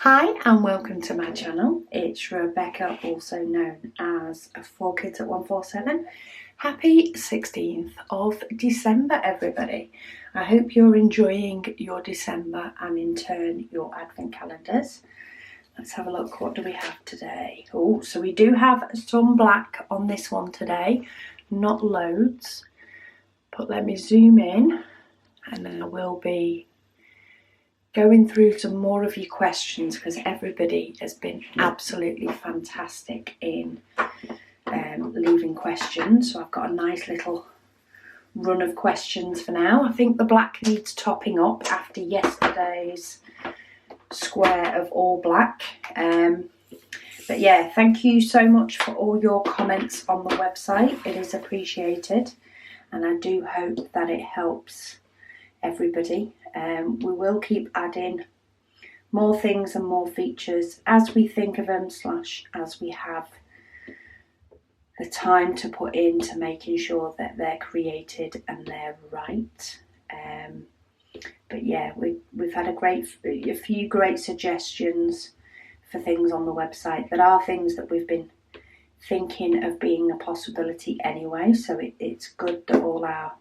Hi and welcome to my channel. It's Rebecca, also known as 4Kids at 147. Happy 16th of December, everybody. I hope you're enjoying your December and in turn your advent calendars. Let's have a look. What do we have today? Oh, so we do have some black on this one today, not loads, but let me zoom in and then I will be going through some more of your questions because everybody has been absolutely fantastic in leaving questions. So I've got a nice little run of questions for now. I think the black needs topping up after yesterday's square of all black. But yeah, thank you so much for all your comments on the website. It is appreciated and I do hope that it helps everybody. We will keep adding more things and more features as we think of them / as we have the time to put into making sure that they're created and they're right. But yeah, we've had a few great suggestions for things on the website that are things that we've been thinking of being a possibility anyway, so it's good that all our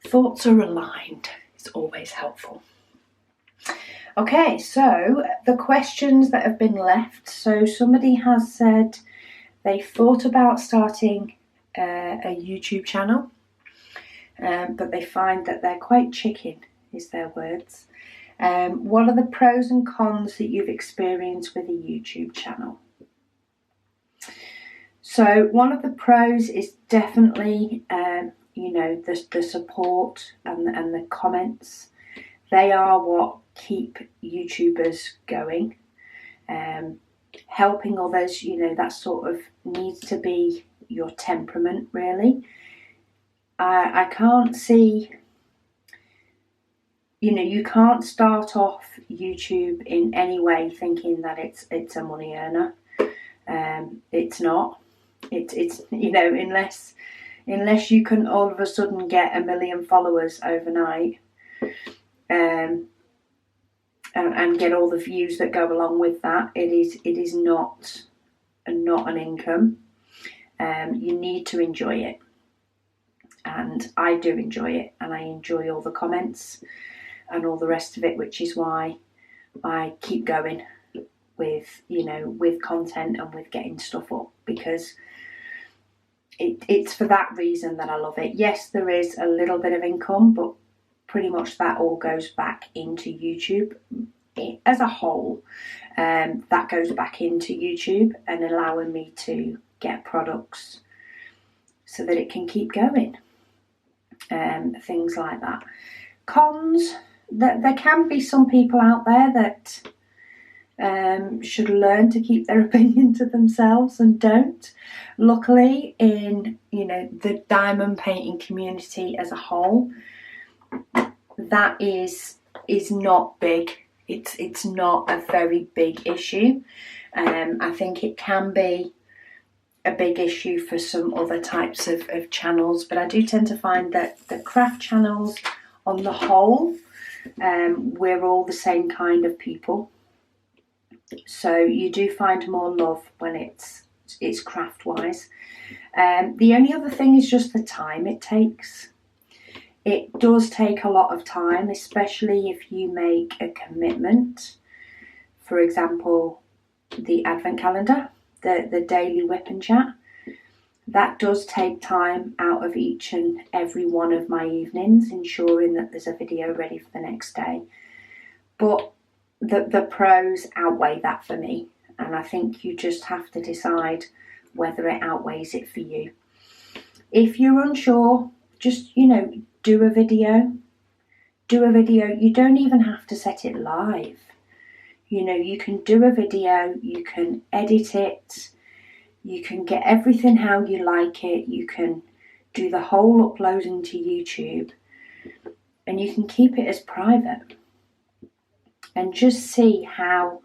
thoughts are aligned. It's always helpful. Okay, so the questions that have been left. So somebody has said they thought about starting a YouTube channel, but they find that they're quite chicken, is their words. What are the pros and cons that you've experienced with a YouTube channel? So one of the pros is definitely the support and the comments. They are what keep YouTubers going. Helping others, that sort of needs to be your temperament, really. I can't see, you can't start off YouTube in any way thinking that it's a money earner. It's not. It's unless you can all of a sudden get 1 million followers overnight, and get all the views that go along with that, it is not an income. You need to enjoy it, and I do enjoy it, and I enjoy all the comments and all the rest of it, which is why I keep going with content and with getting stuff up, because it's for that reason that I love it. Yes, there is a little bit of income, but pretty much that all goes back into YouTube as a whole. That goes back into YouTube and allowing me to get products so that it can keep going. Things like that. Cons, there can be some people out there that should learn to keep their opinion to themselves and don't. Luckily, in the diamond painting community as a whole, that is not big. It's not a very big issue. I think it can be a big issue for some other types of channels, but I do tend to find that the craft channels on the whole, we're all the same kind of people. So you do find more love when it's craft wise. The only other thing is just the time it takes. It does take a lot of time, especially if you make a commitment. For example, the advent calendar, the daily whip and chat. That does take time out of each and every one of my evenings, ensuring that there's a video ready for the next day. But the pros outweigh that for me, and I think you just have to decide whether it outweighs it for you. If you're unsure, just do a video. You don't even have to set it live. You can do a video, you can edit it, you can get everything how you like it, you can do the whole uploading to YouTube, and you can keep it as private. And just see how,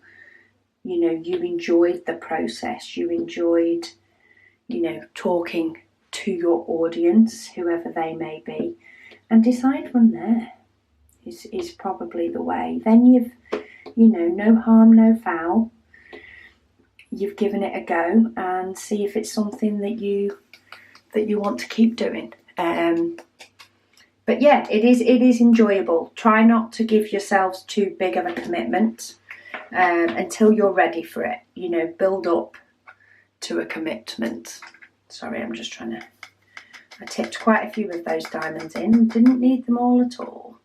you enjoyed the process, you enjoyed, talking to your audience, whoever they may be, and decide from there is probably the way. Then no harm, no foul. You've given it a go, and see if it's something that you want to keep doing. But yeah, it is enjoyable. Try not to give yourselves too big of a commitment until you're ready for it. Build up to a commitment. Sorry, I'm just trying to... I tipped quite a few of those diamonds in. Didn't need them all at all.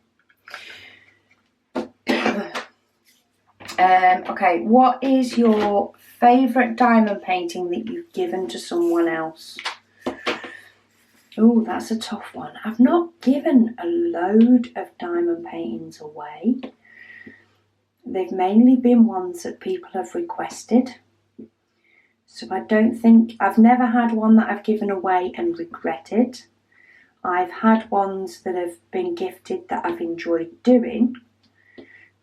Okay, what is your favourite diamond painting that you've given to someone else? Oh, that's a tough one. I've not given a load of diamond paintings away. They've mainly been ones that people have requested. So I've never had one that I've given away and regretted. I've had ones that have been gifted that I've enjoyed doing,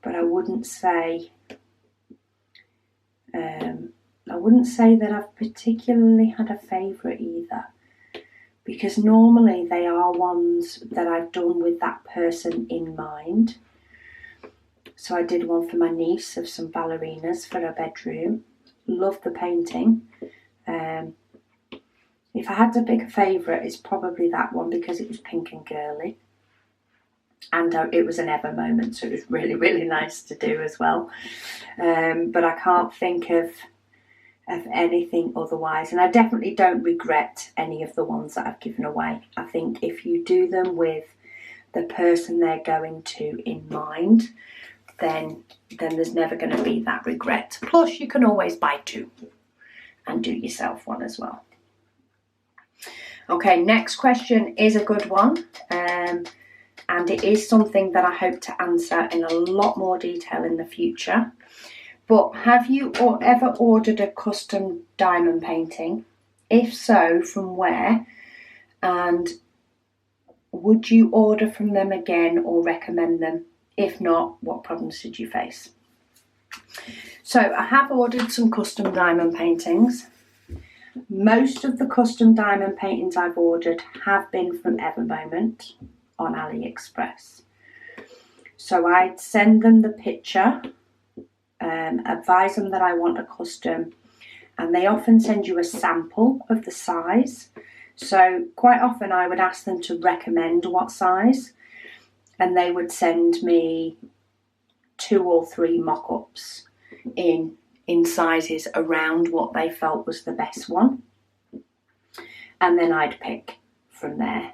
but I wouldn't say that I've particularly had a favourite either, because normally they are ones that I've done with that person in mind. So I did one for my niece of some ballerinas for her bedroom. Loved the painting. If I had to pick a favourite, it's probably that one, because it was pink and girly. And it was an ever moment, so it was really, really nice to do as well. But I can't think of anything otherwise. And I definitely don't regret any of the ones that I've given away. I think if you do them with the person they're going to in mind, then there's never going to be that regret. Plus, you can always buy two and do yourself one as well. Okay, next question is a good one. And it is something that I hope to answer in a lot more detail in the future. But have you ever ordered a custom diamond painting? If so, from where? And would you order from them again or recommend them? If not, what problems did you face? So I have ordered some custom diamond paintings. Most of the custom diamond paintings I've ordered have been from Evermoment on AliExpress. So I'd send them the picture, advise them that I want a custom, and they often send you a sample of the size. So quite often I would ask them to recommend what size, and they would send me 2 or 3 mock-ups in sizes around what they felt was the best one, and then I'd pick from there.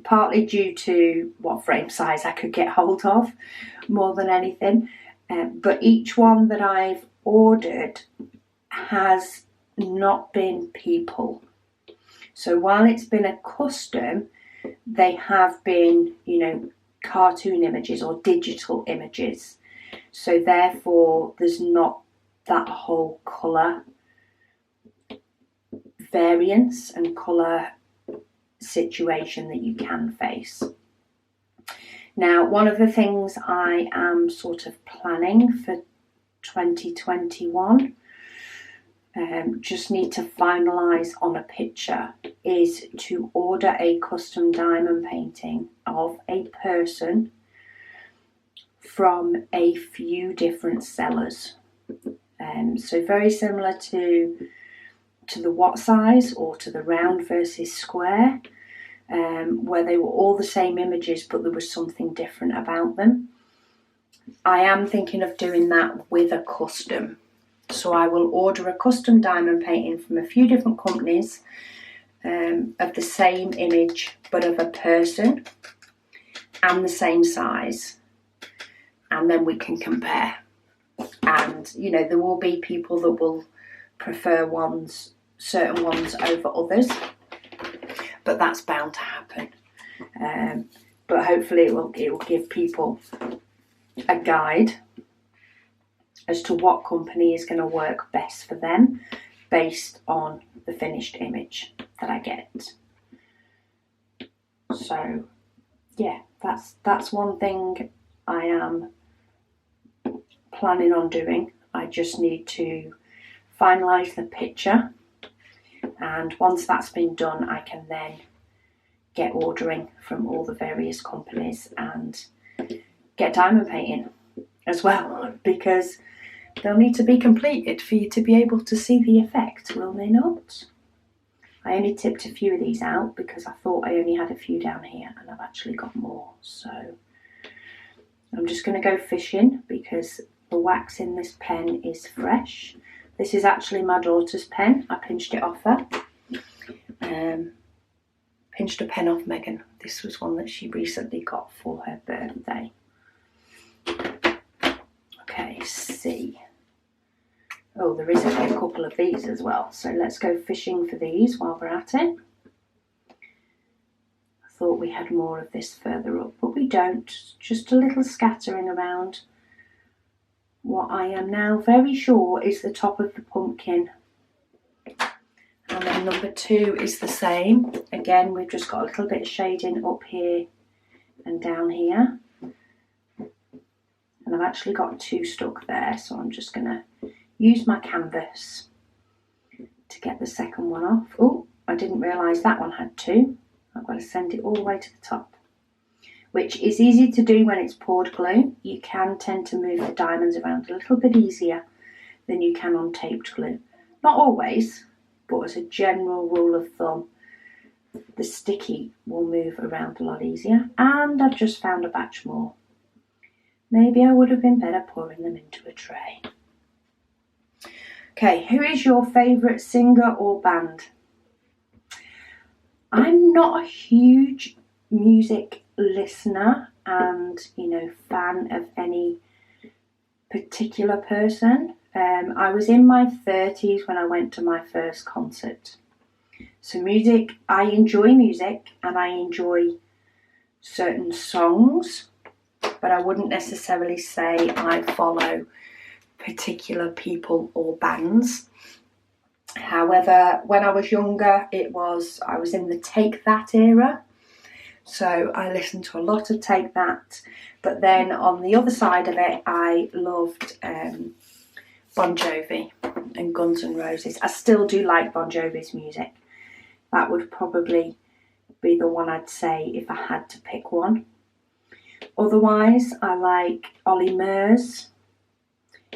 Partly due to what frame size I could get hold of more than anything, but each one that I've ordered has not been people. So while it's been a custom, they have been, cartoon images or digital images. So therefore there's not that whole colour variance and colour situation that you can face. Now, one of the things I am sort of planning for 2021, just need to finalise on a picture, is to order a custom diamond painting of a person from a few different sellers. So very similar to the what size or to the round versus square, where they were all the same images but there was something different about them. I am thinking of doing that with a custom. So I will order a custom diamond painting from a few different companies of the same image but of a person and the same size, and then we can compare. And there will be people that will prefer certain ones over others, but that's bound to happen. But hopefully it will give people a guide as to what company is going to work best for them based on the finished image that I get. So yeah, that's one thing I am planning on doing. I just need to finalise the picture, and once that's been done I can then get ordering from all the various companies and get diamond painting. as well, because they'll need to be completed for you to be able to see the effect, will they not? I only tipped a few of these out because I thought I only had a few down here, and I've actually got more. So I'm just going to go fishing because the wax in this pen is fresh. This is actually my daughter's pen. I pinched it off her. Pinched a pen off Megan. This was one that she recently got for her birthday. Okay, C. Oh, there is a couple of these as well. So let's go fishing for these while we're at it. I thought we had more of this further up, but we don't. Just a little scattering around what I am now very sure is the top of the pumpkin. And then number 2 is the same. Again, we've just got a little bit of shading up here and down here. And I've actually got 2 stuck there, so I'm just going to use my canvas to get the second one off. Oh, I didn't realise that one had 2. I've got to send it all the way to the top, which is easy to do when it's poured glue. You can tend to move the diamonds around a little bit easier than you can on taped glue. Not always, but as a general rule of thumb, the sticky will move around a lot easier. And I've just found a batch more. Maybe I would have been better pouring them into a tray. Okay, who is your favourite singer or band? I'm not a huge music listener and, fan of any particular person. I was in my 30s when I went to my first concert. So music, I enjoy music and I enjoy certain songs, but I wouldn't necessarily say I follow particular people or bands. However, when I was younger, I was in the Take That era. So I listened to a lot of Take That. But then on the other side of it, I loved Bon Jovi and Guns N' Roses. I still do like Bon Jovi's music. That would probably be the one I'd say if I had to pick one. Otherwise, I like Ollie Murs.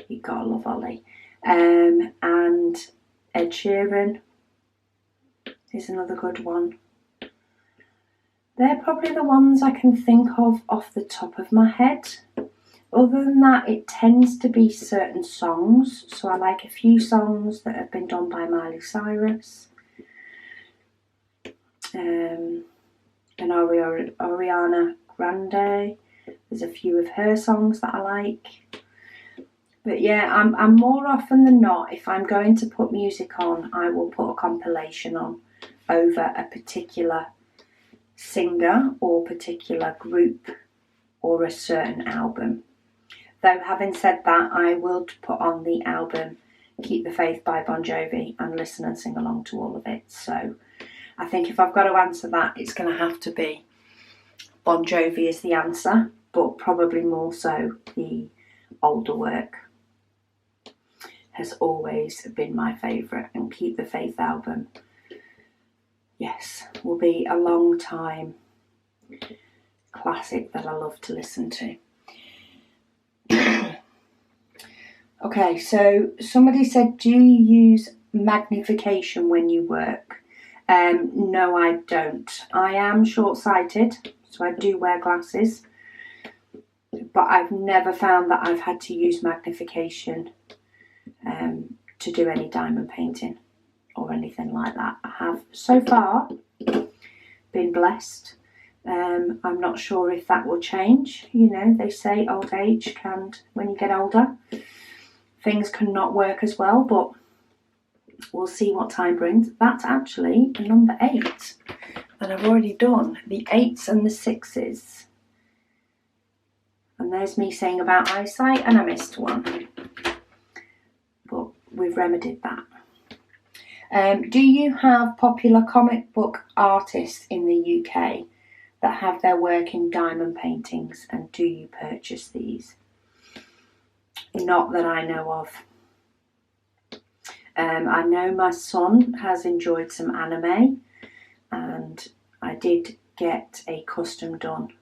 You gotta love Ollie. And Ed Sheeran is another good one. They're probably the ones I can think of off the top of my head. Other than that, it tends to be certain songs. So I like a few songs that have been done by Miley Cyrus. And Ariana Grande. There's a few of her songs that I like. But yeah, I'm more often than not, if I'm going to put music on, I will put a compilation on over a particular singer or particular group or a certain album. Though having said that, I will put on the album Keep the Faith by Bon Jovi and listen and sing along to all of it. So I think if I've got to answer that, it's going to have to be Bon Jovi is the answer, but probably more so the older work has always been my favourite, and Keep the Faith album, yes, will be a long time classic that I love to listen to. Okay, so somebody said, do you use magnification when you work? No, I don't. I am short-sighted, so I do wear glasses, but I've never found that I've had to use magnification to do any diamond painting or anything like that. I have so far been blessed. I'm not sure if that will change. They say old age when you get older, things can not work as well, but we'll see what time brings. That's actually number 8 that I've already done. The 8s and the 6s. And there's me saying about eyesight, and I missed one. But we've remedied that. Do you have popular comic book artists in the UK that have their work in diamond paintings, and do you purchase these? Not that I know of. I know my son has enjoyed some anime, and I did get a custom done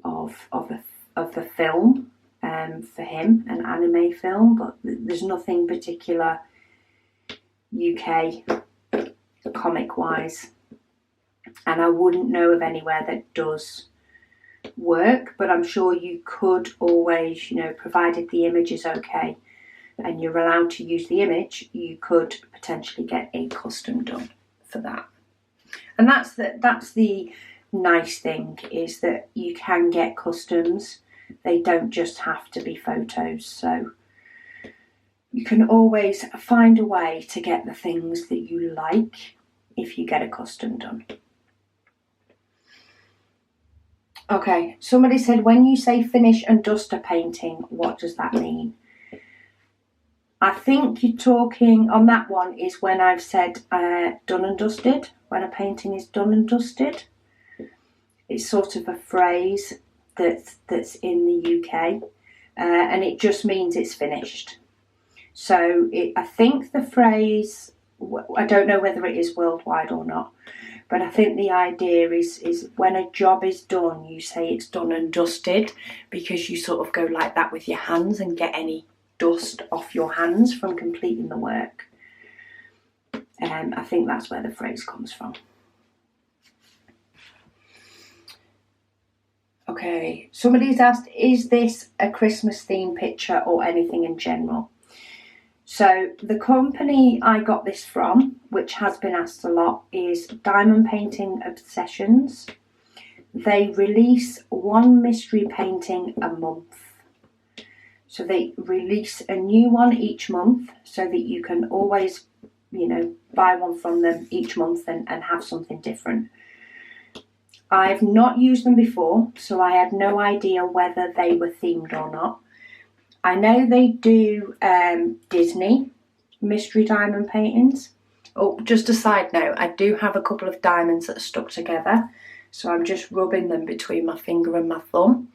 of the film, for him, an anime film, but there's nothing particular UK comic wise, and I wouldn't know of anywhere that does work, but I'm sure you could always, you know, provided the image is okay and you're allowed to use the image, you could potentially get a custom done for that. And that's the nice thing, is that you can get customs. They don't just have to be photos, so you can always find a way to get the things that you like if you get a custom done. Okay, somebody said, when you say finish and dust a painting, what does that mean? I think you're talking on that one is when I've said done and dusted, when a painting is done and dusted. It's sort of a phrase that's in the UK, and it just means it's finished. So I think the phrase, I don't know whether it is worldwide or not, but I think the idea is when a job is done, you say it's done and dusted, because you sort of go like that with your hands and get any dust off your hands from completing the work. I think that's where the phrase comes from. Okay, somebody's asked, is this a Christmas theme picture or anything in general? So the company I got this from, which has been asked a lot, is Diamond Painting Obsessions. They release one mystery painting a month. So they release a new one each month so that you can always, you know, buy one from them each month and have something different. I've not used them before, so I had no idea whether they were themed or not. I know they do Disney mystery diamond paintings. Oh, just a side note, I do have a couple of diamonds that are stuck together, so I'm just rubbing them between my finger and my thumb,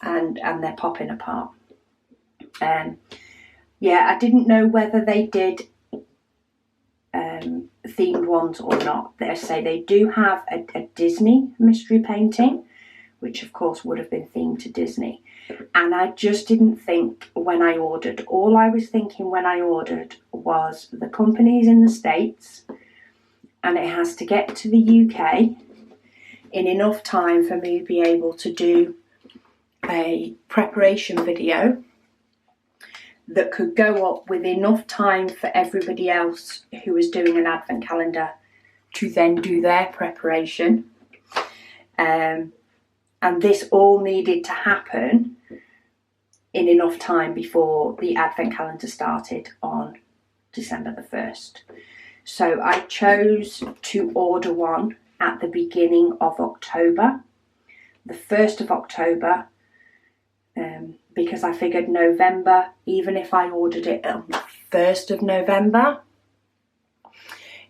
and they're popping apart. Yeah, I didn't know whether they did themed ones or not. They say they do have a Disney mystery painting, which of course would have been themed to Disney. And I just didn't think when I ordered. All I was thinking when I ordered was the company's in the States and it has to get to the UK in enough time for me to be able to do a preparation video that could go up with enough time for everybody else who was doing an advent calendar to then do their preparation. And this all needed to happen in enough time before the advent calendar started on December the 1st. So I chose to order one at the beginning of October, the 1st of October, because I figured November, even if I ordered it on the 1st of November,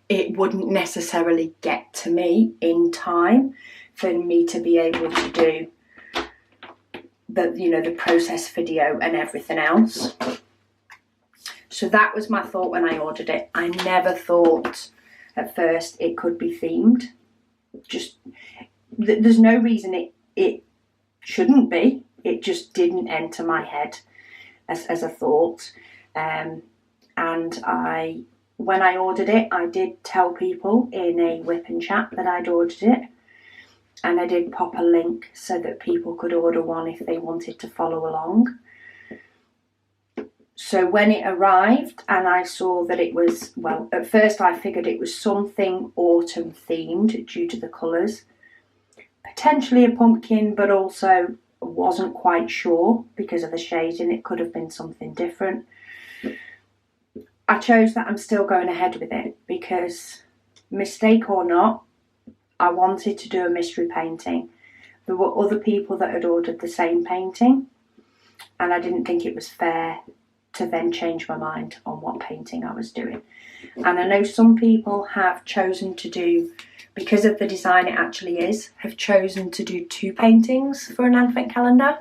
it wouldn't necessarily get to me in time for me to be able to do the process video and everything else. So that was my thought when I ordered it. I never thought at first it could be themed. Just there's no reason it shouldn't be. It just didn't enter my head as a thought. And when I ordered it, I did tell people in a whip and chat that I'd ordered it. And I did pop a link so that people could order one if they wanted to follow along. So when it arrived and I saw that it was, well, at first I figured it was something autumn themed due to the colours. Potentially a pumpkin, but also wasn't quite sure because of the shading. It could have been something different. I chose that I'm still going ahead with it because, mistake or not, I wanted to do a mystery painting. There were other people that had ordered the same painting and I didn't think it was fair to then change my mind on what painting I was doing. And I know some people have chosen to do, because of the design it actually is, have chosen to do 2 paintings for an advent calendar.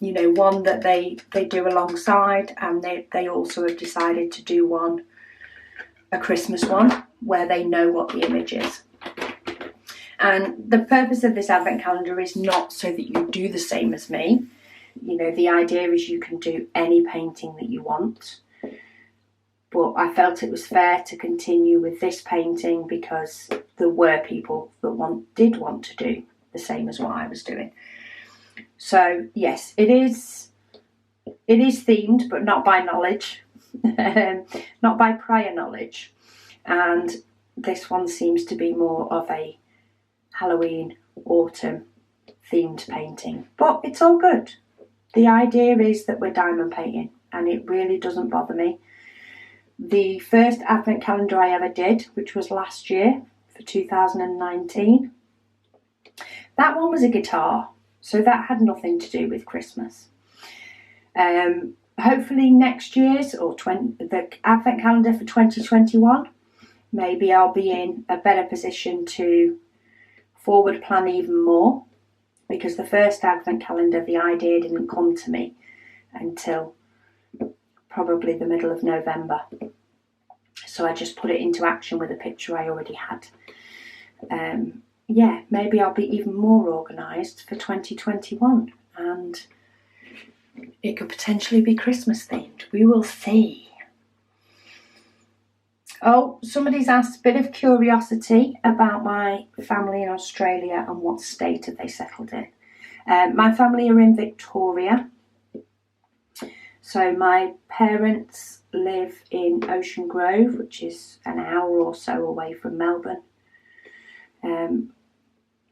One that they do alongside, and they also have decided to do a Christmas one, where they know what the image is. And the purpose of this advent calendar is not so that you do the same as me. You know, the idea is you can do any painting that you want, but I felt it was fair to continue with this painting because there were people that did want to do the same as what I was doing. So yes, it is themed, but not by knowledge, not by prior knowledge. And this one seems to be more of a Halloween, autumn themed painting, but it's all good. The idea is that we're diamond painting, and it really doesn't bother me. The first advent calendar I ever did, which was last year for 2019, that one was a guitar, so that had nothing to do with Christmas. Hopefully next year's, or the advent calendar for 2021, maybe I'll be in a better position to forward plan even more, because the first advent calendar, the idea didn't come to me until probably the middle of November. So I just put it into action with a picture I already had. Yeah, maybe I'll be even more organised for 2021, and it could potentially be Christmas themed. We will see. Oh, somebody's asked a bit of curiosity about my family in Australia and what state have they settled in. My family are in Victoria. So my parents live in Ocean Grove, which is an hour or so away from Melbourne.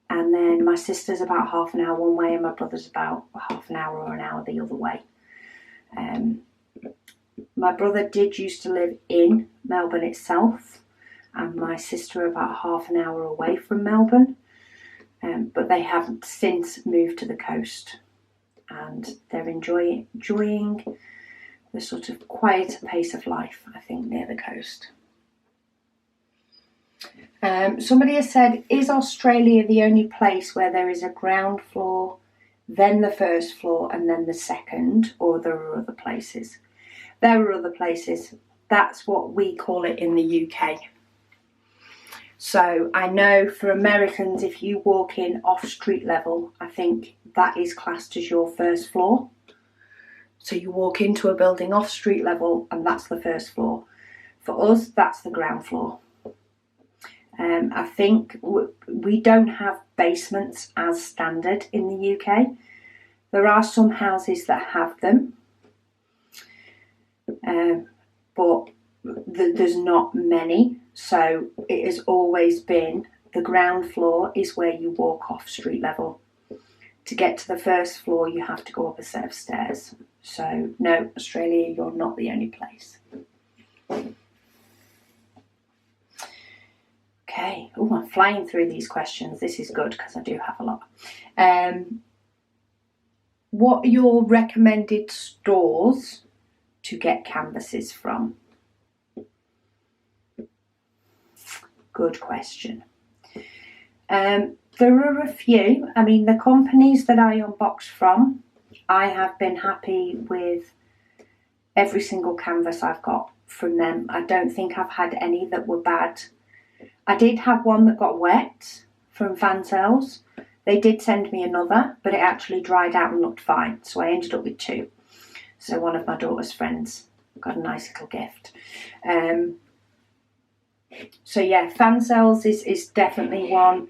And then my sister's about half an hour one way, and my brother's about half an hour or an hour the other way. My brother did used to live in Melbourne itself, and my sister about half an hour away from Melbourne, but they have since moved to the coast, and they're enjoying the sort of quieter pace of life, I think, near the coast. Somebody has said, is Australia the only place where there is a ground floor, then the first floor, and then the second, or there are other places? There are other places. That's what we call it in the UK. So I know for Americans, if you walk in off street level, I think that is classed as your first floor. So you walk into a building off street level, and that's the first floor. For us, that's the ground floor. I think we don't have basements as standard in the UK. There are some houses that have them, but there's not many. So it has always been the ground floor is where you walk off street level. To get to the first floor, you have to go up a set of stairs. So no, Australia, you're not the only place. Okay, oh, I'm flying through these questions. This is good because I do have a lot. What are your recommended stores to get canvases from? Good question. There are a few. I mean, the companies that I unbox from, I have been happy with every single canvas I've got from them. I don't think I've had any that were bad. I did have one that got wet from Fancells. They did send me another, but it actually dried out and looked fine. So I ended up with two. So one of my daughter's friends got a nice little gift. So yeah, Fancells is definitely one.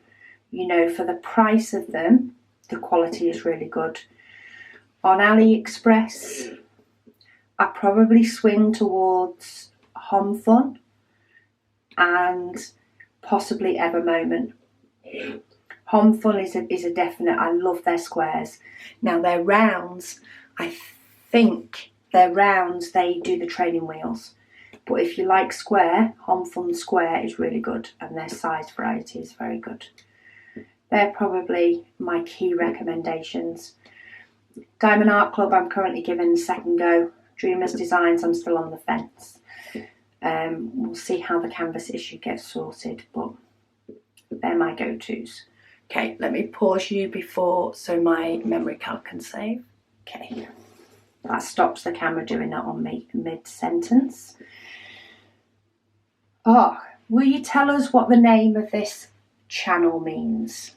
You know, for the price of them, the quality is really good. On AliExpress, I probably swing towards Home Fun and possibly Ever Moment. Home Fun is a definite. I love their squares. Now their rounds, I think their rounds, they do the training wheels. But if you like square, Home Fun Square is really good, and their size variety is very good. They're probably my key recommendations. Diamond Art Club, I'm currently giving a second go. Dreamers Designs, I'm still on the fence. We'll see how the canvas issue gets sorted, but they're my go-tos. Okay, let me pause you so my memory card can save. Okay, that stops the camera doing that on me mid-sentence. Oh, will you tell us what the name of this channel means?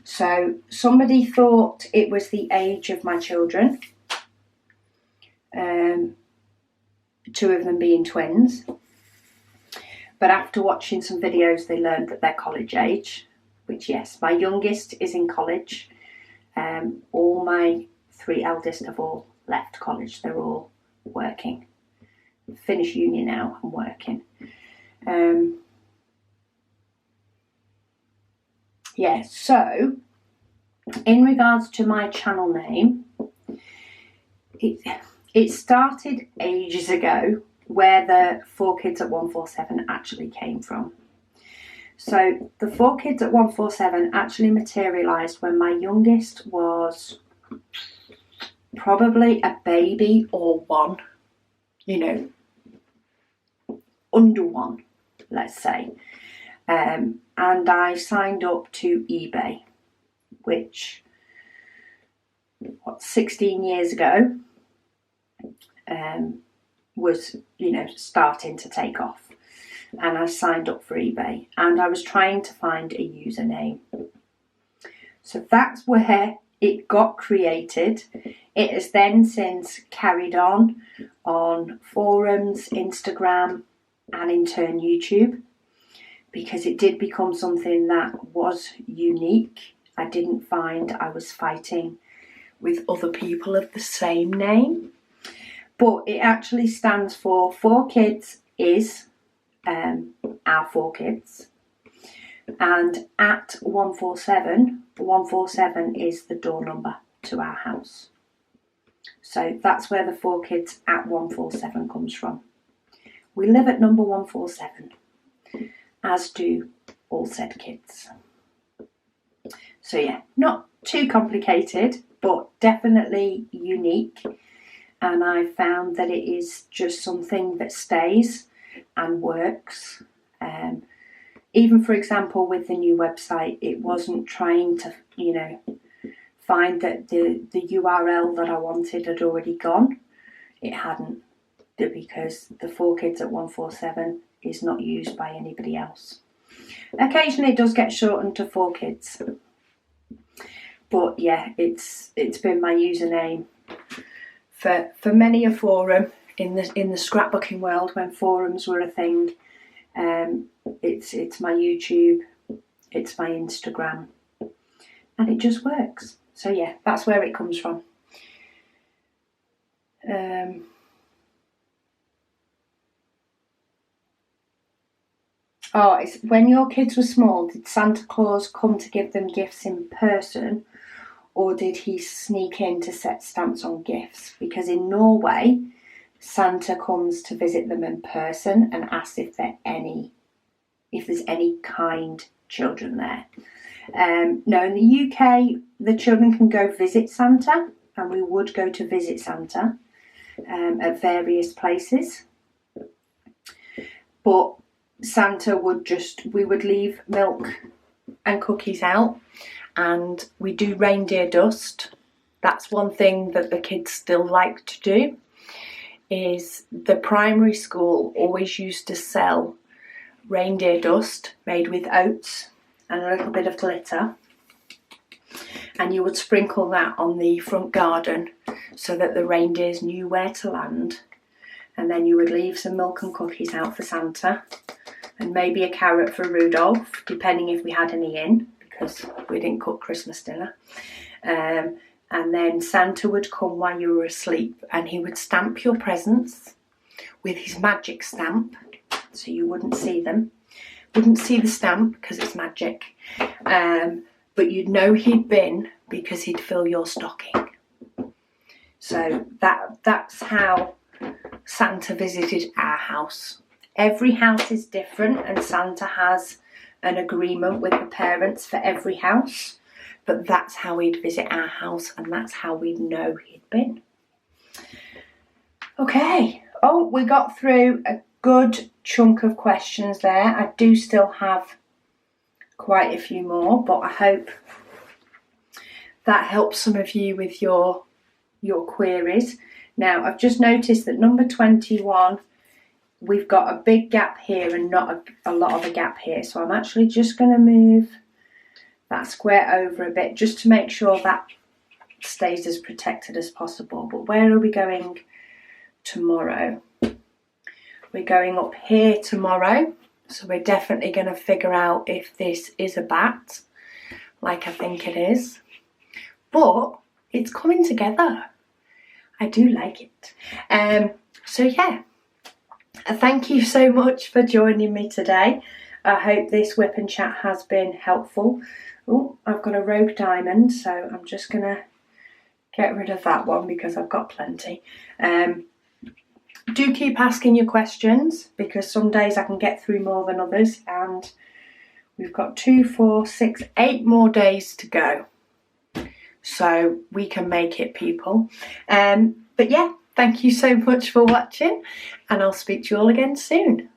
So somebody thought it was the age of my children, 2 of them being twins. But after watching some videos, they learned that they're college age, which, yes, my youngest is in college. All my 3 eldest have all left college. They're all working. Finished uni now and working. Yeah, so in regards to my channel name, it started ages ago, where the 4 Kids at 147 actually came from. So the 4 Kids at 147 actually materialised when my youngest was probably a baby or 1, under 1, let's say. And I signed up to eBay, which, 16 years ago, was, starting to take off. And I signed up for eBay, and I was trying to find a username. So that's where it got created. It has then since carried on forums, Instagram, and in turn YouTube, because it did become something that was unique. I didn't find I was fighting with other people of the same name. But it actually stands for 4 Kids is our 4 Kids. And at 147 is the door number to our house. So that's where the 4 Kids at 147 comes from. We live at number 147, as do all said kids. So yeah, not too complicated, but definitely unique. And I found that it is just something that stays and works. Even, for example, with the new website, it wasn't trying to, find that the URL that I wanted had already gone. It hadn't, because the 4 Kids at 147 is not used by anybody else. Occasionally it does get shortened to 4 Kids. But yeah, it's been my username for many a forum in the scrapbooking world, when forums were a thing. It's my YouTube, it's my Instagram, and it just works. So yeah, that's where it comes from. It's when your kids were small, did Santa Claus come to give them gifts in person, or did he sneak in to set stamps on gifts? Because in Norway, Santa comes to visit them in person and asks if there's any kind children there. No, in the UK, the children can go visit Santa, and we would go to visit Santa at various places. But Santa we would leave milk and cookies out, and we do reindeer dust. That's one thing that the kids still like to do. Is the primary school always used to sell reindeer dust made with oats and a little bit of glitter, and you would sprinkle that on the front garden so that the reindeers knew where to land. And then you would leave some milk and cookies out for Santa, and maybe a carrot for Rudolph, depending if we had any in, because we didn't cook Christmas dinner. And then Santa would come while you were asleep, and he would stamp your presents with his magic stamp, so you wouldn't see them. Wouldn't see the stamp because it's magic. But you'd know he'd been because he'd fill your stocking. So that's how Santa visited our house. Every house is different, and Santa has an agreement with the parents for every house. But that's how he'd visit our house, and that's how we'd know he'd been. Okay. Oh, we got through a good chunk of questions there. I do still have quite a few more, but I hope that helps some of you with your queries. Now, I've just noticed that number 21, we've got a big gap here and not a lot of a gap here. So I'm actually just going to move that square over a bit, just to make sure that stays as protected as possible. But where are we going tomorrow? We're going up here tomorrow, so we're definitely going to figure out if this is a bat, like I think it is. But it's coming together. I do like it. So yeah, thank you so much for joining me today. I hope this whip and chat has been helpful. Oh, I've got a rogue diamond, so I'm just going to get rid of that one because I've got plenty. Do keep asking your questions, because some days I can get through more than others, and we've got 2, 4, 6, 8 more days to go. So we can make it, people. But yeah, thank you so much for watching, and I'll speak to you all again soon.